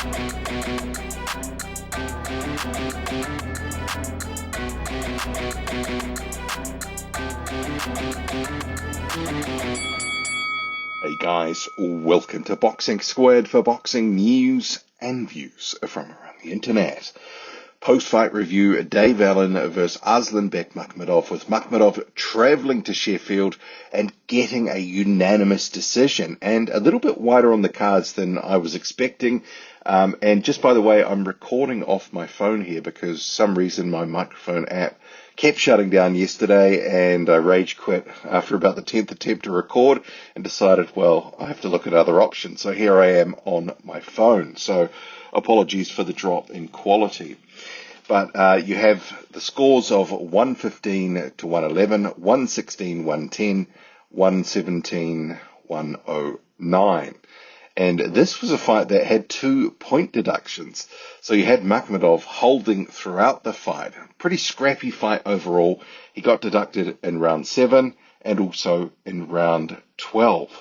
Hey guys, welcome to Boxing Squared for boxing news and views from around the internet. Post-fight review, Dave Allen versus Arslanbek Makhmudov, with Makhmudov travelling to Sheffield and getting a unanimous decision, and a little bit wider on the cards than I was expecting. And just by the way, I'm recording off my phone here because some reason my microphone app kept shutting down yesterday, and I rage quit after about the 10th attempt to record and decided, well, I have to look at other options. So here I am on my phone. So apologies for the drop in quality. But you have the scores of 115 to 111, 116, 110, 117, 109. And this was a fight that had 2 point deductions. So you had Makhmudov holding throughout the fight. Pretty scrappy fight overall. He got deducted in round 7 and also in round 12.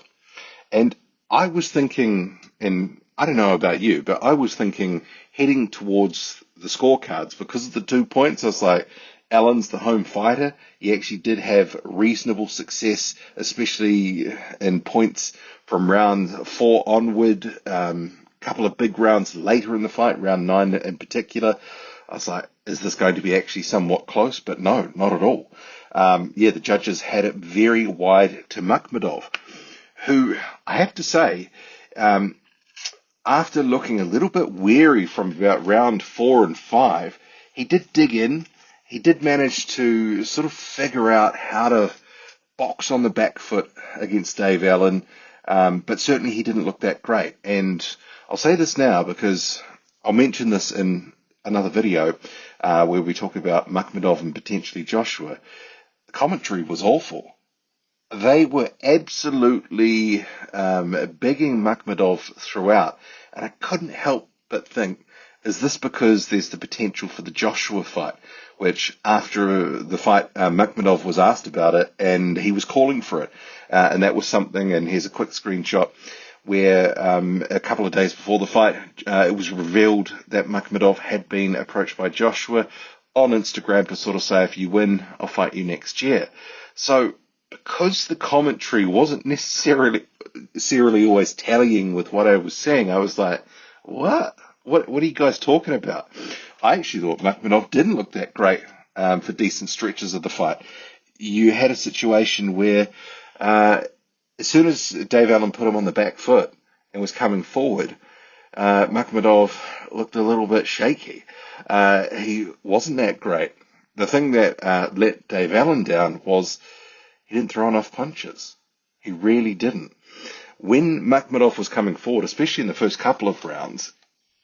And I was thinking, and I don't know about you, but I was thinking heading towards the scorecards because of the 2 points. I was like, Allen's the home fighter. He actually did have reasonable success, especially in points from round 4 onward. Couple of big rounds later in the fight, round 9 in particular. I was like, is this going to be actually somewhat close? But no, not at all. The judges had it very wide to Makhmudov, who I have to say, after looking a little bit wary from about round 4 and 5, he did dig in. He did manage to sort of figure out how to box on the back foot against Dave Allen, but certainly he didn't look that great. And I'll say this now because I'll mention this in another video where we talk about Makhmudov and potentially Joshua. The commentary was awful. They were absolutely begging Makhmudov throughout, and I couldn't help but think, is this because there's the potential for the Joshua fight, which after the fight, Makhmudov was asked about it, and he was calling for it, and that was something, and here's a quick screenshot, where a couple of days before the fight, it was revealed that Makhmudov had been approached by Joshua on Instagram to sort of say, if you win, I'll fight you next year. So, because the commentary wasn't necessarily always tallying with what I was saying, I was like, what are you guys talking about? I actually thought Makhmudov didn't look that great for decent stretches of the fight. You had a situation where as soon as Dave Allen put him on the back foot and was coming forward, Makhmudov looked a little bit shaky. He wasn't that great. The thing that let Dave Allen down was he didn't throw enough punches. He really didn't. When Makhmudov was coming forward, especially in the first couple of rounds,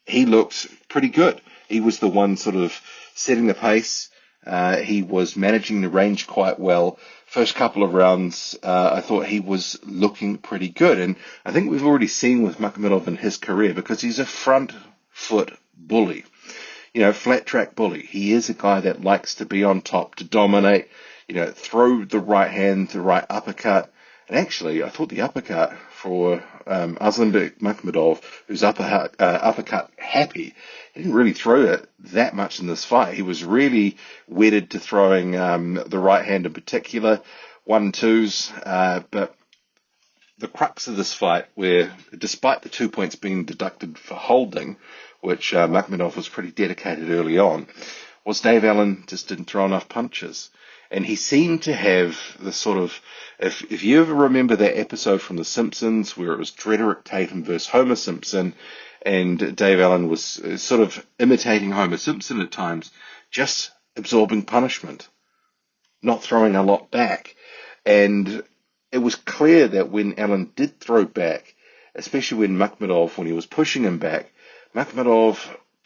he looked pretty good. He was the one sort of setting the pace. He was managing the range quite well. First couple of rounds, I thought he was looking pretty good. And I think we've already seen with Makhmudov in his career, because he's a front foot bully. Flat track bully. He is a guy that likes to be on top, to dominate, throw the right hand, the right uppercut. And actually, I thought the uppercut for Arslanbek Makhmudov, who's uppercut happy, he didn't really throw it that much in this fight. He was really wedded to throwing the right hand in particular, 1-2s. But the crux of this fight, where despite the 2 points being deducted for holding, which Makhmudov was pretty dedicated early on, was Dave Allen just didn't throw enough punches. And he seemed to have the sort of, if you ever remember that episode from The Simpsons where it was Drederick Tatum versus Homer Simpson, and Dave Allen was sort of imitating Homer Simpson at times, just absorbing punishment, not throwing a lot back. And it was clear that when Allen did throw back, especially when he was pushing him back, Makhmudov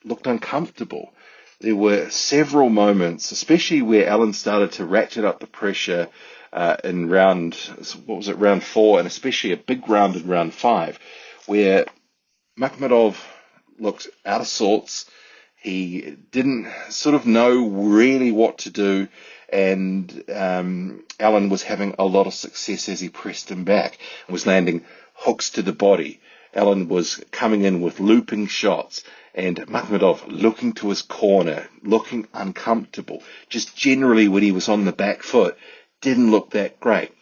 looked uncomfortable. There were several moments, especially where Allen started to ratchet up the pressure in round 4, and especially a big round in round 5, where Makhmudov looked out of sorts. He didn't sort of know really what to do, and Allen was having a lot of success as he pressed him back and was landing hooks to the body. Allen was coming in with looping shots, and Makhmudov looking to his corner, looking uncomfortable. Just generally when he was on the back foot, didn't look that great.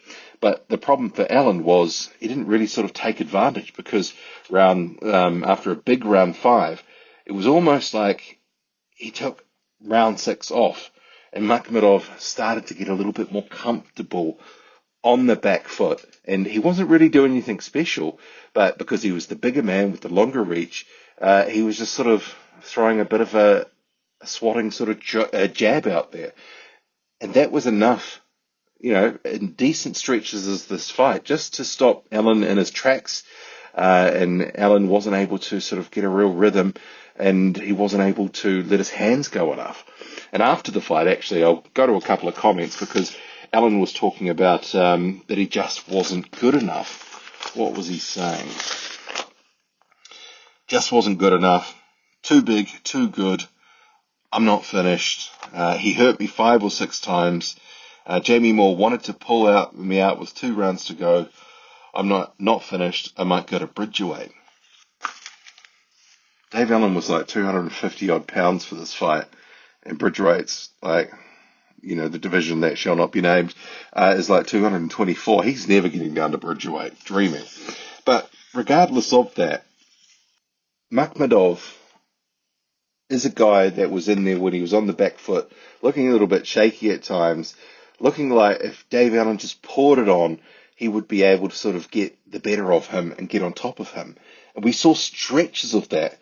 But the problem for Allen was he didn't really sort of take advantage, because after a big round 5, it was almost like he took round 6 off, and Makhmudov started to get a little bit more comfortable on the back foot, and he wasn't really doing anything special, but because he was the bigger man with the longer reach, he was just sort of throwing a bit of a swatting sort of jab out there, and that was enough, in decent stretches of this fight, just to stop Allen in his tracks, and Allen wasn't able to sort of get a real rhythm, and he wasn't able to let his hands go enough. And after the fight, actually, I'll go to a couple of comments, because Allen was talking about that he just wasn't good enough. What was he saying? Just wasn't good enough. Too big, too good. I'm not finished. He hurt me 5 or 6 times. Jamie Moore wanted to pull me out with 2 rounds to go. I'm not finished. I might go to bridgerweight. Dave Allen was like 250 odd pounds for this fight, and bridgerweight's like, the division that shall not be named, is like 224. He's never getting down to bridgerweight. Dreaming. But regardless of that, Makhmudov is a guy that was in there when he was on the back foot, looking a little bit shaky at times, looking like if Dave Allen just poured it on, he would be able to sort of get the better of him and get on top of him. And we saw stretches of that.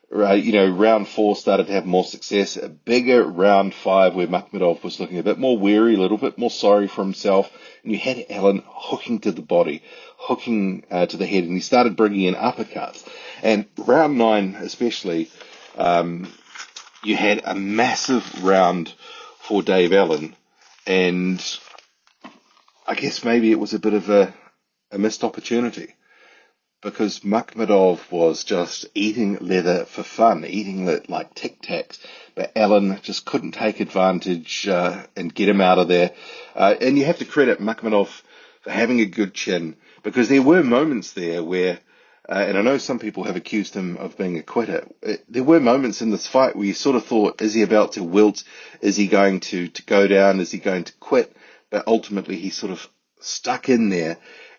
Round 4 started to have more success. A bigger round 5 where Makhmudov was looking a bit more weary, a little bit more sorry for himself. And you had Allen hooking to the body, hooking to the head, and he started bringing in uppercuts. And round 9 especially, you had a massive round for Dave Allen. And I guess maybe it was a bit of a missed opportunity, because Makhmudov was just eating leather for fun, eating it like Tic Tacs, but Allen just couldn't take advantage and get him out of there. And you have to credit Makhmudov for having a good chin, because there were moments there where, and I know some people have accused him of being a quitter, there were moments in this fight where you sort of thought, is he about to wilt? Is he going to go down? Is he going to quit? But ultimately he sort of stuck in there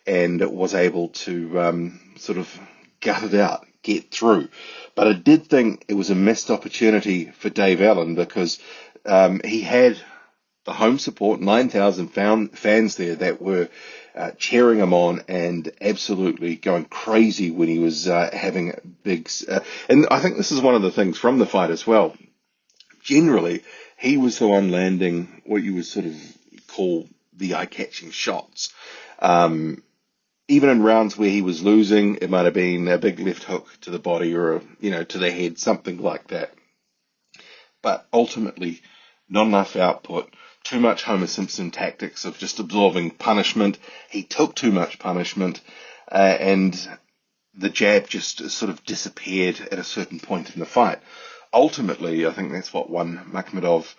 and was able to sort of gut it out, get through. But I did think it was a missed opportunity for Dave Allen, because he had the home support, 9,000 fans there that were cheering him on and absolutely going crazy when he was having big... and I think this is one of the things from the fight as well. Generally, he was the one landing what you would sort of call the eye-catching shots. Even in rounds where he was losing, it might have been a big left hook to the body or, to the head, something like that. But ultimately, not enough output, too much Homer Simpson tactics of just absorbing punishment. He took too much punishment, and the jab just sort of disappeared at a certain point in the fight. Ultimately, I think that's what won Makhmudov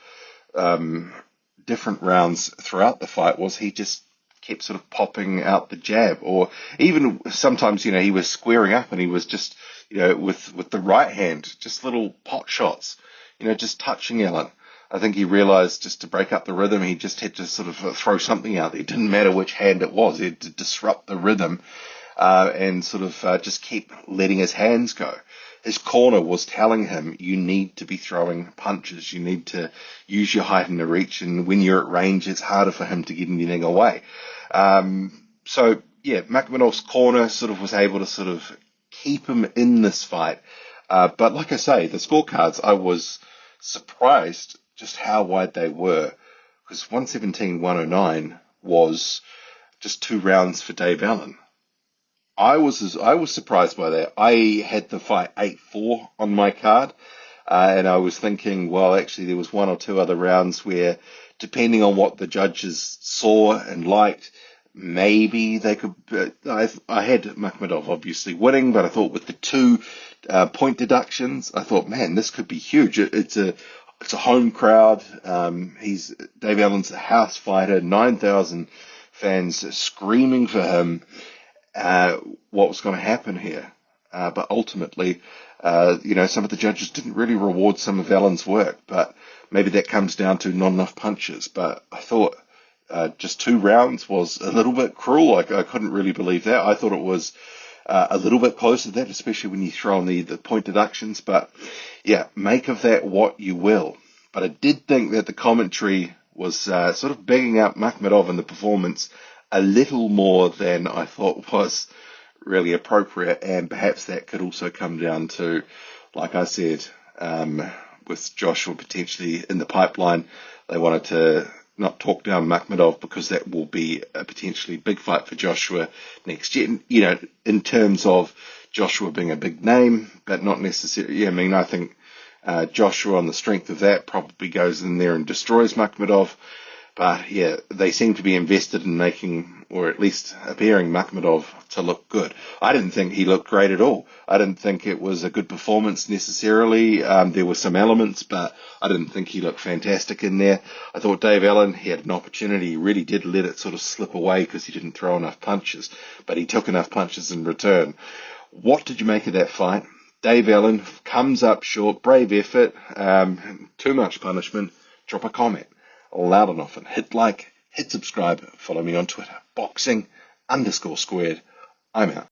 different rounds throughout the fight, was he just kept sort of popping out the jab, or even sometimes, he was squaring up and he was just, with the right hand, just little pot shots, just touching Allen. I think he realized just to break up the rhythm, he just had to sort of throw something out there. It didn't matter which hand it was. He had to disrupt the rhythm and sort of just keep letting his hands go. His corner was telling him, you need to be throwing punches. You need to use your height and the reach. And when you're at range, it's harder for him to get anything away. So, yeah, Makhmudov's corner sort of was able to sort of keep him in this fight. But like I say, the scorecards, I was surprised just how wide they were, because 117-109 was just 2 rounds for Dave Allen. I was surprised by that. I had the fight 8-4 on my card, and I was thinking, well, actually there was 1 or 2 other rounds where, depending on what the judges saw and liked, maybe they could... I had Makhmudov obviously winning, but I thought with the 2 point deductions, I thought, man, this could be huge. It's a home crowd. Dave Allen's a house fighter, 9,000 fans screaming for him. What was going to happen here? but ultimately, some of the judges didn't really reward some of Allen's work, but maybe that comes down to not enough punches. But I thought just 2 rounds was a little bit cruel. I couldn't really believe that. I thought it was a little bit closer to that, especially when you throw in the point deductions. But yeah, make of that what you will. But I did think that the commentary was sort of bigging up Makhmudov in the performance a little more than I thought was really appropriate, and perhaps that could also come down to, like I said, with Joshua potentially in the pipeline, they wanted to not talk down Makhmudov because that will be a potentially big fight for Joshua next year. In terms of Joshua being a big name, but not necessarily. Yeah, I mean, I think Joshua, on the strength of that, probably goes in there and destroys Makhmudov. But yeah, they seem to be invested in making, or at least appearing, Makhmudov to look good. I didn't think he looked great at all. I didn't think it was a good performance necessarily. There were some elements, but I didn't think he looked fantastic in there. I thought Dave Allen, he had an opportunity. He really did let it sort of slip away because he didn't throw enough punches, but he took enough punches in return. What did you make of that fight? Dave Allen comes up short, brave effort, too much punishment. Drop a comment. Loud and often. Hit like, hit subscribe, follow me on Twitter. Boxing_squared. I'm out.